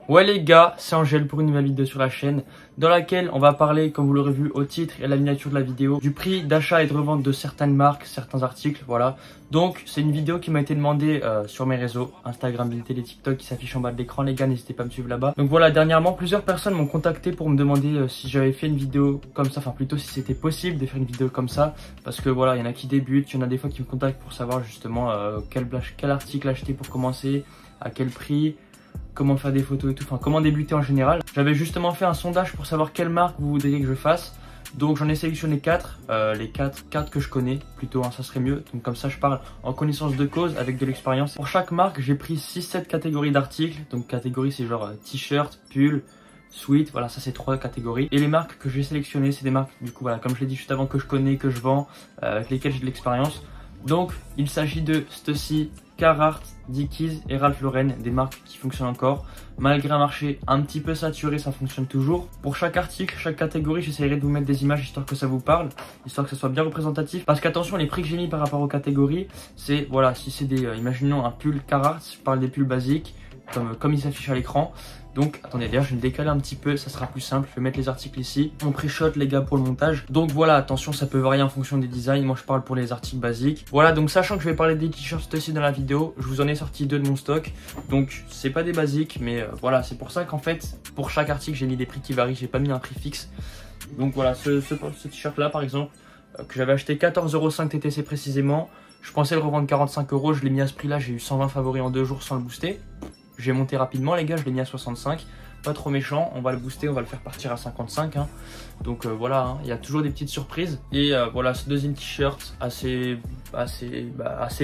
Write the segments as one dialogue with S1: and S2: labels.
S1: Ouais les gars, c'est Angèle pour une nouvelle vidéo sur la chaîne dans laquelle on va parler, comme vous l'aurez vu au titre et à la miniature de la vidéo, du prix d'achat et de revente de certaines marques, certains articles, voilà. Donc c'est une vidéo qui m'a été demandée sur mes réseaux, Instagram, Vinted et TikTok qui s'affichent en bas de l'écran les gars, n'hésitez pas à me suivre là-bas. Donc voilà, dernièrement plusieurs personnes m'ont contacté pour me demander si j'avais fait une vidéo comme ça, enfin plutôt si c'était possible de faire une vidéo comme ça. Parce que voilà, il y en a qui débutent, il y en a des fois qui me contactent pour savoir justement quel article acheter pour commencer, à quel prix, comment faire des photos et tout, enfin comment débuter en général. J'avais justement fait un sondage pour savoir quelle marque vous voudriez que je fasse. Donc j'en ai sélectionné 4, les 4 que je connais plutôt, hein, ça serait mieux. Donc comme ça je parle en connaissance de cause avec de l'expérience. Pour chaque marque j'ai pris 6-7 catégories d'articles. Donc catégorie c'est genre t-shirt, pull, sweat, voilà ça c'est 3 catégories. Et les marques que j'ai sélectionnées c'est des marques du coup voilà comme je l'ai dit juste avant que je connais, que je vends, avec lesquelles j'ai de l'expérience. Donc il s'agit de Stussy, Carhartt, Dickies et Ralph Lauren, des marques qui fonctionnent encore. Malgré un marché un petit peu saturé, ça fonctionne toujours. Pour chaque article, chaque catégorie, j'essaierai de vous mettre des images histoire que ça vous parle, histoire que ça soit bien représentatif. Parce qu'attention, les prix que j'ai mis par rapport aux catégories, c'est, voilà, si c'est des, imaginons un pull Carhartt, je parle des pulls basiques, comme il s'affiche à l'écran. Donc attendez, d'ailleurs je vais me décaler un petit peu, ça sera plus simple, je vais mettre les articles ici. On pré-shot les gars pour le montage. Donc voilà, attention ça peut varier en fonction des designs, moi je parle pour les articles basiques. Voilà, donc sachant que je vais parler des t-shirts Stussy dans la vidéo, je vous en ai sorti 2 de mon stock. Donc c'est pas des basiques, mais voilà, c'est pour ça qu'en fait, pour chaque article j'ai mis des prix qui varient, j'ai pas mis un prix fixe. Donc voilà, ce t-shirt là par exemple, que j'avais acheté 14,5€ TTC précisément. Je pensais le revendre 45€, je l'ai mis à ce prix là, j'ai eu 120 favoris en 2 jours sans le booster. J'ai monté rapidement les gars, je l'ai mis à 65, pas trop méchant, on va le booster, on va le faire partir à 55 hein. Donc voilà, hein, il y a toujours des petites surprises. Et voilà, ce deuxième t-shirt assez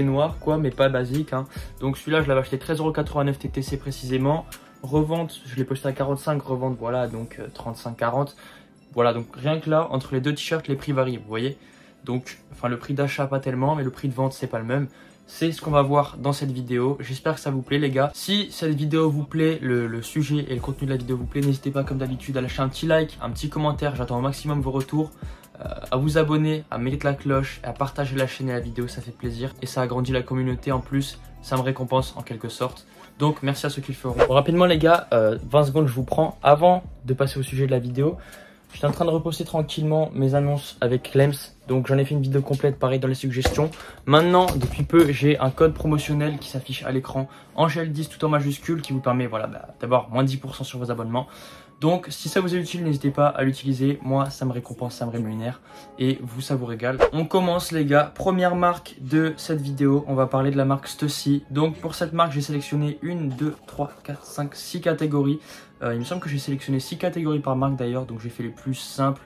S1: noir quoi, mais pas basique hein. Donc celui-là je l'avais acheté 13,89€ TTC précisément. Revente, je l'ai posté à 45, revente voilà, donc 35-40. Voilà, donc rien que là, entre les deux t-shirts, les prix varient, vous voyez. Donc, enfin le prix d'achat pas tellement, mais le prix de vente c'est pas le même. C'est ce qu'on va voir dans cette vidéo. J'espère que ça vous plaît les gars. Si cette vidéo vous plaît, le sujet et le contenu de la vidéo vous plaît, n'hésitez pas comme d'habitude à lâcher un petit like, un petit commentaire. J'attends au maximum vos retours. À vous abonner, à mettre la cloche, à partager la chaîne et la vidéo, ça fait plaisir. Et ça agrandit la communauté en plus, ça me récompense en quelque sorte. Donc merci à ceux qui le feront. Bon, rapidement les gars, 20 secondes je vous prends avant de passer au sujet de la vidéo. J'étais en train de reposter tranquillement mes annonces avec Clems. Donc j'en ai fait une vidéo complète pareil dans les suggestions. Maintenant, depuis peu, j'ai un code promotionnel qui s'affiche à l'écran, Angèle10 tout en majuscule, qui vous permet voilà, d'avoir moins 10% sur vos abonnements. Donc si ça vous est utile, n'hésitez pas à l'utiliser. Moi, ça me récompense, ça me rémunère. Et vous, ça vous régale. On commence les gars. Première marque de cette vidéo, on va parler de la marque Stussy. Donc pour cette marque, j'ai sélectionné 1, 2, 3, 4, 5, 6 catégories. Il me semble que j'ai sélectionné 6 catégories par marque d'ailleurs. Donc j'ai fait les plus simples,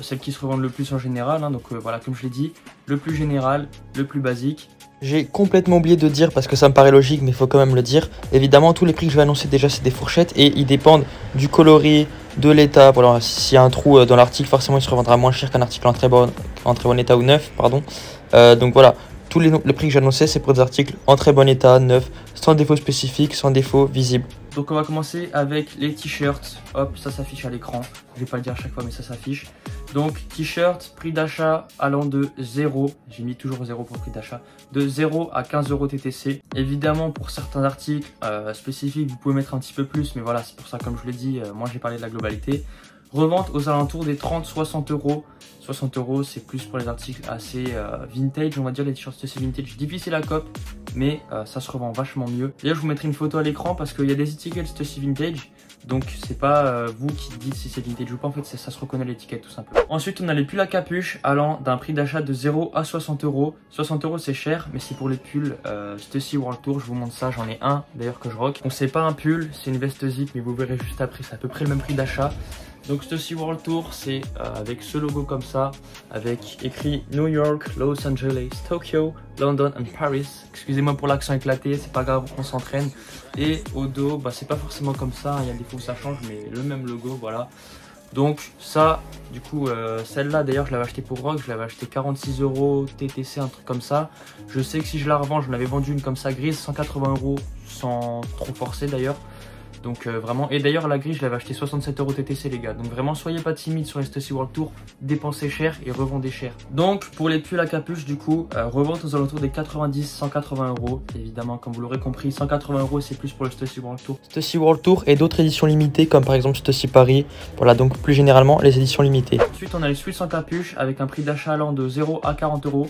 S1: celles qui se revendent le plus en général. Hein. Donc voilà, comme je l'ai dit, le plus général, le plus basique.
S2: J'ai complètement oublié de dire parce que ça me paraît logique mais il faut quand même le dire. Évidemment tous les prix que je vais annoncer déjà c'est des fourchettes et ils dépendent du coloris, de l'état. Voilà, s'il y a un trou dans l'article forcément il se revendra moins cher qu'un article en très bon état ou neuf pardon. Donc voilà, tous les prix que j'ai annoncés c'est pour des articles en très bon état, neuf, sans défaut spécifique, sans défaut visible.
S1: Donc on va commencer avec les t-shirts. Hop, ça s'affiche à l'écran. Je vais pas le dire à chaque fois mais ça s'affiche. Donc t-shirt, prix d'achat allant de 0, j'ai mis toujours 0 pour le prix d'achat, de 0 à 15€ TTC. Évidemment pour certains articles spécifiques vous pouvez mettre un petit peu plus, mais voilà c'est pour ça comme je l'ai dit, moi j'ai parlé de la globalité. Revente aux alentours des 30-60€. 60€ c'est plus pour les articles assez vintage, on va dire les t-shirts Stussy vintage, difficile à cop, mais ça se revend vachement mieux. D'ailleurs je vous mettrai une photo à l'écran parce qu'il y a des étiquettes Stussy vintage, donc c'est pas vous qui dites si c'est vintage ou pas, en fait ça se reconnaît l'étiquette tout simplement. Ensuite on a les pulls à capuche allant d'un prix d'achat de 0 à 60€. 60€ c'est cher, mais c'est pour les pulls Stussy World Tour, je vous montre ça, j'en ai un d'ailleurs que je rock. Donc c'est pas un pull, c'est une veste zip, mais vous verrez juste après, c'est à peu près le même prix d'achat. Donc Stussy World Tour, c'est avec ce logo comme ça, avec écrit New York, Los Angeles, Tokyo, London and Paris. Excusez-moi pour l'accent éclaté, c'est pas grave, on s'entraîne. Et au dos, c'est pas forcément comme ça, il y a des fois où ça change, mais le même logo, voilà. Donc ça, du coup, celle-là d'ailleurs, je l'avais acheté pour Rock, je l'avais acheté 46€ TTC, un truc comme ça. Je sais que si je la revends, je l'avais vendu une comme ça grise, 180€ sans trop forcer d'ailleurs. Donc vraiment, et d'ailleurs la grille je l'avais acheté 67 € TTC les gars. Donc vraiment soyez pas timides sur les Stussy World Tour, dépensez cher et revendez cher. Donc pour les pulls à capuche du coup, revente aux alentours des 90-180 €. Évidemment comme vous l'aurez compris, 180 € c'est plus pour le Stussy World Tour.
S2: Stussy World Tour et d'autres éditions limitées comme par exemple Stussy Paris. Voilà donc plus généralement les éditions limitées.
S1: Ensuite on a les Sweats sans capuche avec un prix d'achat allant de 0 à 40 €.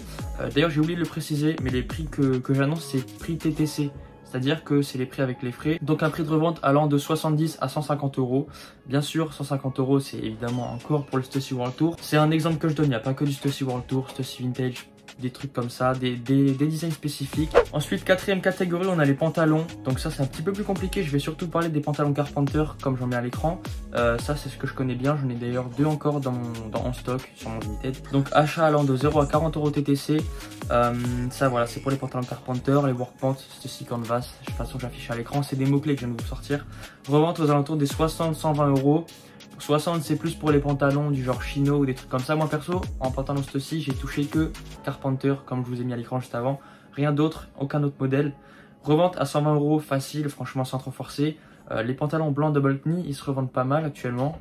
S1: D'ailleurs j'ai oublié de le préciser, mais les prix que j'annonce c'est prix TTC. C'est-à-dire que c'est les prix avec les frais. Donc un prix de revente allant de 70 à 150 €. Bien sûr, 150 € c'est évidemment encore pour le Stussy World Tour. C'est un exemple que je donne, il n'y a pas que du Stussy World Tour, Stussy Vintage, des trucs comme ça, des designs spécifiques. Ensuite, quatrième catégorie, on a les pantalons. Donc ça, c'est un petit peu plus compliqué. Je vais surtout parler des pantalons Carpenter, comme j'en mets à l'écran. Ça, c'est ce que je connais bien. J'en ai d'ailleurs 2 encore en stock sur mon Vinted. Donc achat allant de 0 à 40 € TTC. Ça, voilà, c'est pour les pantalons Carpenter, les workpants, Stussy Canvas. De toute façon, j'affiche à l'écran. C'est des mots-clés que je viens de vous sortir. Revente aux alentours des 60-120 €. 60 c'est plus pour les pantalons du genre chino ou des trucs comme ça. Moi perso, en pantalon Stussy, j'ai touché que Carpenter comme je vous ai mis à l'écran juste avant. Rien d'autre, aucun autre modèle. Revente à 120 € facile, franchement sans trop forcer. Les pantalons blancs double knee, ils se revendent pas mal actuellement.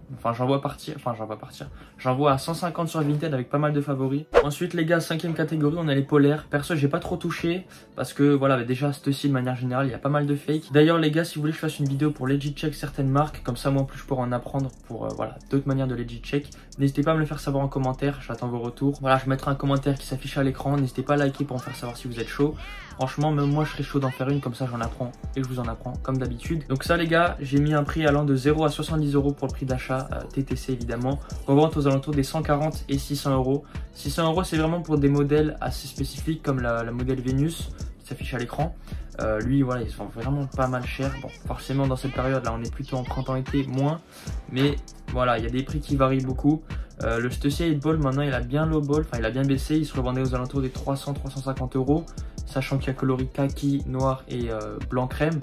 S1: J'en vois à 150 sur Vinted avec pas mal de favoris. Ensuite les gars, cinquième catégorie, on a les polaires. Perso, j'ai pas trop touché parce que voilà, déjà Stussy de manière générale, il y a pas mal de fake. D'ailleurs les gars, si vous voulez que je fasse une vidéo pour legit check certaines marques, comme ça moi en plus je pourrais en apprendre pour voilà, d'autres manières de legit check. N'hésitez pas à me le faire savoir en commentaire, j'attends vos retours. Voilà, je mettrai un commentaire qui s'affiche à l'écran. N'hésitez pas à liker pour me faire savoir si vous êtes chaud. Franchement, même moi je serais chaud d'en faire une, comme ça j'en apprends et je vous en apprends comme d'habitude. Donc ça les gars, j'ai mis un prix allant de 0 à 70 € pour le prix d'achat, TTC évidemment. Revente aux alentours des 140 et 600 €. 600 € c'est vraiment pour des modèles assez spécifiques comme la modèle Vénus qui s'affiche à l'écran. Lui voilà, il se vend vraiment pas mal cher. Bon, forcément dans cette période là on est plutôt en printemps-été moins, mais voilà, il y a des prix qui varient beaucoup. Le Stussy 8 Ball maintenant il a bien low ball, enfin il a bien baissé, il se revendait aux alentours des 300-350 €, sachant qu'il y a coloris kaki, noir et blanc crème.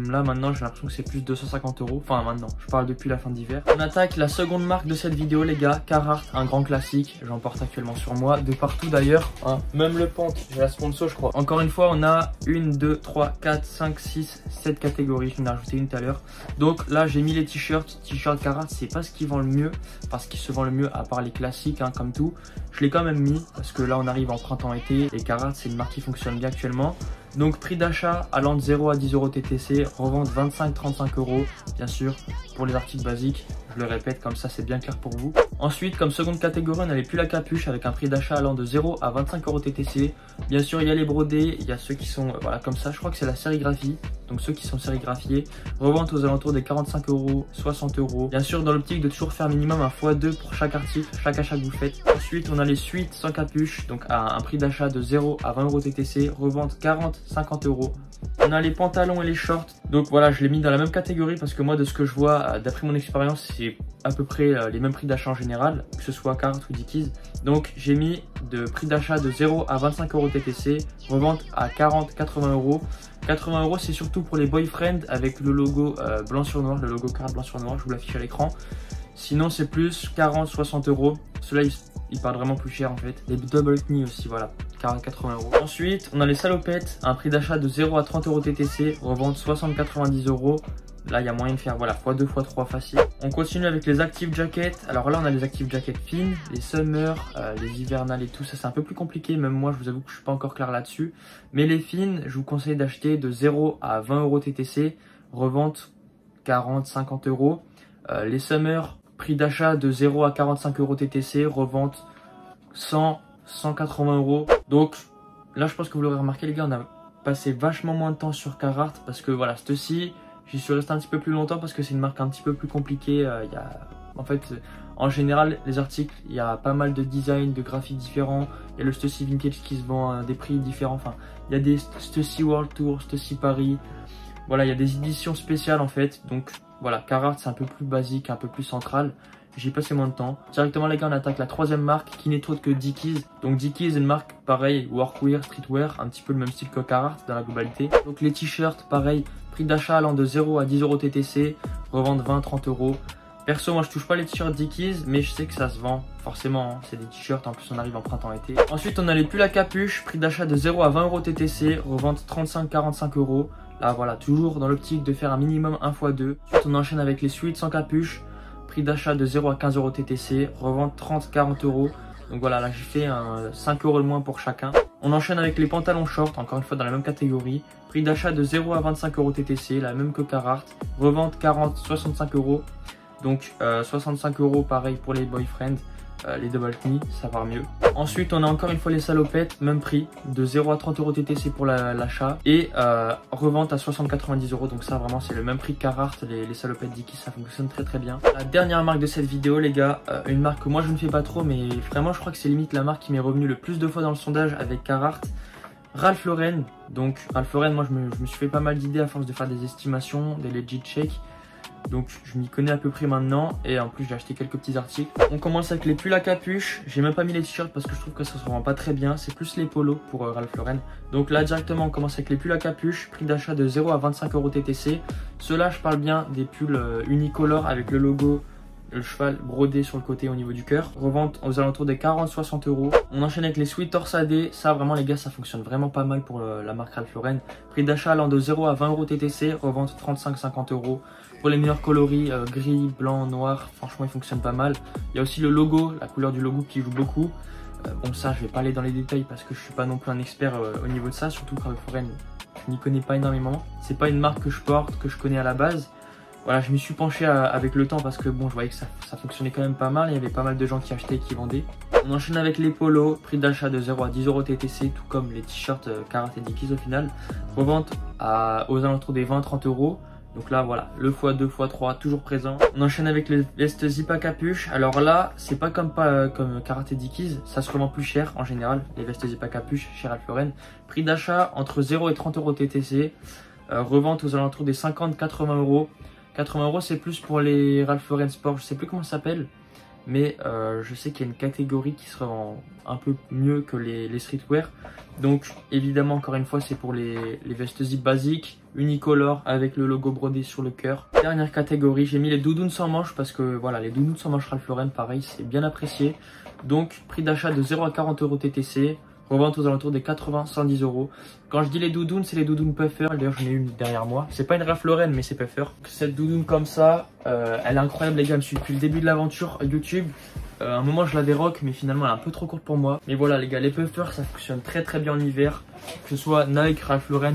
S1: Là maintenant j'ai l'impression que c'est plus de 250 €. Enfin maintenant, je parle depuis la fin d'hiver. On attaque la seconde marque de cette vidéo les gars, Carhartt, un grand classique. J'en porte actuellement sur moi, de partout d'ailleurs, hein. Même le pant, j'ai la sponsor je crois. Encore une fois on a 1, 2, 3, 4, 5, 6, 7 catégories. Je viens d'en rajouter une tout à l'heure. Donc là j'ai mis les t-shirts. T-shirts Carhartt c'est pas ce qui vend le mieux, parce qu'il se vend le mieux à part les classiques hein, comme tout. Je l'ai quand même mis parce que là on arrive en printemps-été et Carhartt c'est une marque qui fonctionne bien actuellement. Donc prix d'achat allant de 0 à 10 € TTC, revente 25-35 €, bien sûr, pour les articles basiques. Je le répète, comme ça c'est bien clair pour vous. Ensuite, comme seconde catégorie, on a les pulls à capuche avec un prix d'achat allant de 0 à 25 € TTC. Bien sûr, il y a les brodés, il y a ceux qui sont voilà comme ça. Je crois que c'est la sérigraphie. Donc ceux qui sont sérigraphiés, revente aux alentours des 45 €, 60 €. Bien sûr, dans l'optique de toujours faire minimum un x2 pour chaque article, chaque achat que vous faites. Ensuite, on a les suites sans capuche, donc à un prix d'achat de 0 à 20 € TTC, revente 40-50 €. On a les pantalons et les shorts. Donc voilà, je l'ai mis dans la même catégorie parce que moi, de ce que je vois, d'après mon expérience, c'est à peu près les mêmes prix d'achat en général, que ce soit Carhartt ou Dickies. Donc j'ai mis de prix d'achat de 0 à 25 € TTC, revente à 40-80 €. 80 € c'est surtout pour les boyfriends avec le logo blanc sur noir, le logo Carhartt blanc sur noir, je vous l'affiche à l'écran. Sinon c'est plus 40-60 €. Ceux-là ils partent vraiment plus cher en fait. Les double knee aussi, voilà, 40-80 €. Ensuite on a les salopettes, un prix d'achat de 0 à 30 € TTC, revente 60-90 €. Là il y a moyen de faire voilà x2 x3 facile. On continue avec les active jackets. Alors là on a les active jackets fines, les summer, les hivernales et tout ça c'est un peu plus compliqué. Même moi je vous avoue que je suis pas encore clair là-dessus. Mais les fines je vous conseille d'acheter de 0 à 20 € TTC, revente 40-50 €. Les summer, prix d'achat de 0 à 45 € TTC, revente 100-180 €. Donc là je pense que vous l'aurez remarqué les gars, on a passé vachement moins de temps sur Carhartt parce que voilà, Stussy, j'y suis resté un petit peu plus longtemps parce que c'est une marque un petit peu plus compliquée. En fait, en général, les articles, il y a pas mal de designs, de graphiques différents. Il y a le Stussy Vintage qui se vend à des prix différents. Enfin, il y a des Stussy World Tour, Stussy Paris. Voilà, il y a des éditions spéciales en fait. Donc voilà, Carhartt c'est un peu plus basique, un peu plus central. J'ai passé moins de temps. Directement les gars, on attaque la troisième marque qui n'est autre que Dickies. Donc Dickies est une marque pareil, workwear, streetwear, un petit peu le même style que Carhartt dans la globalité. Donc les t-shirts, pareil, prix d'achat allant de 0 à 10 € TTC, revente 20-30 €. Perso, moi je touche pas les t-shirts Dickies, mais je sais que ça se vend, forcément, hein. C'est des t-shirts, en plus on arrive en printemps-été. Ensuite on a les pulls à capuche, prix d'achat de 0 à 20 € TTC, revente 35-45 €. Là voilà, toujours dans l'optique de faire un minimum 1x2. Ensuite on enchaîne avec les sweats sans capuche. Prix d'achat de 0 à 15 € TTC, revente 30-40 €. Donc voilà, là j'ai fait 5 € de moins pour chacun. On enchaîne avec les pantalons short, encore une fois dans la même catégorie. Prix d'achat de 0 à 25 € TTC, la même que Carhartt. Revente 40-65 €. Donc 65 € pareil pour les boyfriends. Les double knee, ça va mieux. Ensuite, on a encore une fois les salopettes, même prix, de 0 à 30 € TTC pour l'achat et revente à 60-90 €. Donc ça, vraiment, c'est le même prix que Carhartt. Les salopettes Dickies, ça fonctionne très très bien. La dernière marque de cette vidéo, les gars, une marque que moi je ne fais pas trop, mais vraiment, je crois que c'est limite la marque qui m'est revenue le plus de fois dans le sondage avec Carhartt. Ralph Lauren. Donc Ralph Lauren, moi je me suis fait pas mal d'idées à force de faire des estimations, des legit checks. Donc je m'y connais à peu près maintenant et en plus j'ai acheté quelques petits articles. On commence avec les pulls à capuche. J'ai même pas mis les t-shirts parce que je trouve que ça se rend pas très bien. C'est plus les polos pour Ralph Lauren. Donc là directement on commence avec les pulls à capuche. Prix d'achat de 0 à 25 € TTC. Ceux-là je parle bien des pulls unicolores avec le logo, le cheval brodé sur le côté au niveau du cœur. Revente aux alentours des 40-60 €. On enchaîne avec les sweats torsadés. Ça vraiment les gars, ça fonctionne vraiment pas mal pour la marque Ralph Lauren. Prix d'achat allant de 0 à 20 € TTC. Revente 35-50 €. Pour les meilleurs coloris, gris, blanc, noir, franchement il fonctionne pas mal. Il y a aussi le logo, la couleur du logo qui joue beaucoup. Bon ça je vais pas aller dans les détails parce que je suis pas non plus un expert au niveau de ça. Surtout que Ralph Lauren, je n'y connais pas énormément. C'est pas une marque que je porte, que je connais à la base. Voilà, je m'y suis penché avec le temps parce que bon, je voyais que ça fonctionnait quand même pas mal. Il y avait pas mal de gens qui achetaient et qui vendaient. On enchaîne avec les polos, prix d'achat de 0 à 10 € TTC, tout comme les t-shirts Carhartt et Dickies au final. Revente aux alentours des 20-30 €. Donc là voilà, le x2, x3 toujours présent. On enchaîne avec les vestes zip à capuche. Alors là, c'est pas comme Carhartt et Dickies, ça se revend plus cher en général, les vestes zip à capuche chez Ralph Lauren. Prix d'achat entre 0 et 30 € TTC. Revente aux alentours des 50-80 €. 80 € c'est plus pour les Ralph Lauren Sport, je sais plus comment ça s'appelle. Mais je sais qu'il y a une catégorie qui se revend un peu mieux que les streetwear. Donc évidemment encore une fois c'est pour les vestes zip basiques, unicolores avec le logo brodé sur le cœur. Dernière catégorie, j'ai mis les doudounes sans manches parce que voilà, les doudounes sans manches Ralph Lauren pareil c'est bien apprécié. Donc prix d'achat de 0 à 40 € TTC. Revente aux alentours des 80-110 €. Quand je dis les doudounes, c'est les doudounes Puffer. D'ailleurs, j'en ai une derrière moi. C'est pas une Ralph Lauren, mais c'est Puffer. Cette doudoune comme ça, elle est incroyable, les gars. Je me suis depuis le début de l'aventure YouTube. À un moment, je l'avais rock, mais finalement, elle est un peu trop courte pour moi. Mais voilà, les gars, les Puffer, ça fonctionne très très bien en hiver. Que ce soit Nike, Ralph Lauren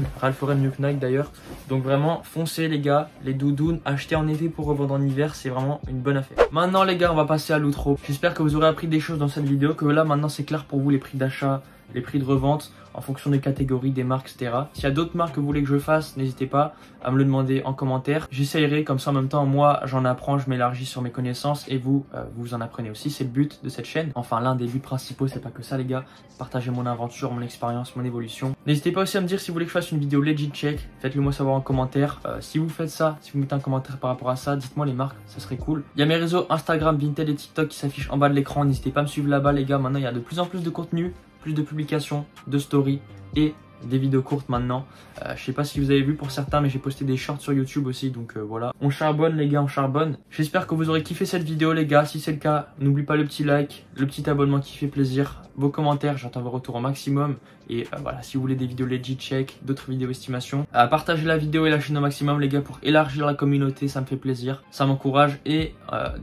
S1: mieux que Nike d'ailleurs. Donc vraiment, foncez les gars. Les doudounes, achetez en été pour revendre en hiver, c'est vraiment une bonne affaire. Maintenant, les gars, on va passer à l'outro. J'espère que vous aurez appris des choses dans cette vidéo. Que là, maintenant, c'est clair pour vous les prix d'achat, les prix de revente en fonction des catégories, des marques, etc. S'il y a d'autres marques que vous voulez que je fasse, n'hésitez pas à me le demander en commentaire. J'essayerai, comme ça en même temps, moi j'en apprends, je m'élargis sur mes connaissances et vous, vous en apprenez aussi. C'est le but de cette chaîne. Enfin, l'un des buts principaux, c'est pas que ça les gars. Partager mon aventure, mon expérience, mon évolution. N'hésitez pas aussi à me dire si vous voulez que je fasse une vidéo legit check. Faites-le moi savoir en commentaire. Si vous faites ça, si vous mettez un commentaire par rapport à ça, dites-moi les marques, ça serait cool. Il y a mes réseaux Instagram, Vinted et TikTok qui s'affichent en bas de l'écran. N'hésitez pas à me suivre là-bas les gars. Maintenant, il y a de plus en plus de contenu, plus de publications, de stories et des vidéos courtes maintenant. Je sais pas si vous avez vu pour certains, mais j'ai posté des shorts sur YouTube aussi, donc voilà. On charbonne les gars, on charbonne. J'espère que vous aurez kiffé cette vidéo les gars. Si c'est le cas, n'oubliez pas le petit like, le petit abonnement qui fait plaisir, vos commentaires, j'attends vos retours au maximum. Et voilà, si vous voulez des vidéos legit check, d'autres vidéos estimation, partagez la vidéo et la chaîne au maximum les gars pour élargir la communauté, ça me fait plaisir, ça m'encourage. Et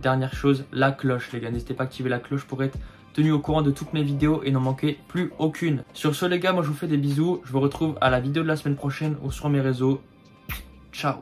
S1: dernière chose, la cloche les gars, n'hésitez pas à activer la cloche pour être tenu au courant de toutes mes vidéos et n'en manquer plus aucune. Sur ce les gars, moi je vous fais des bisous. Je vous retrouve à la vidéo de la semaine prochaine ou sur mes réseaux. Ciao.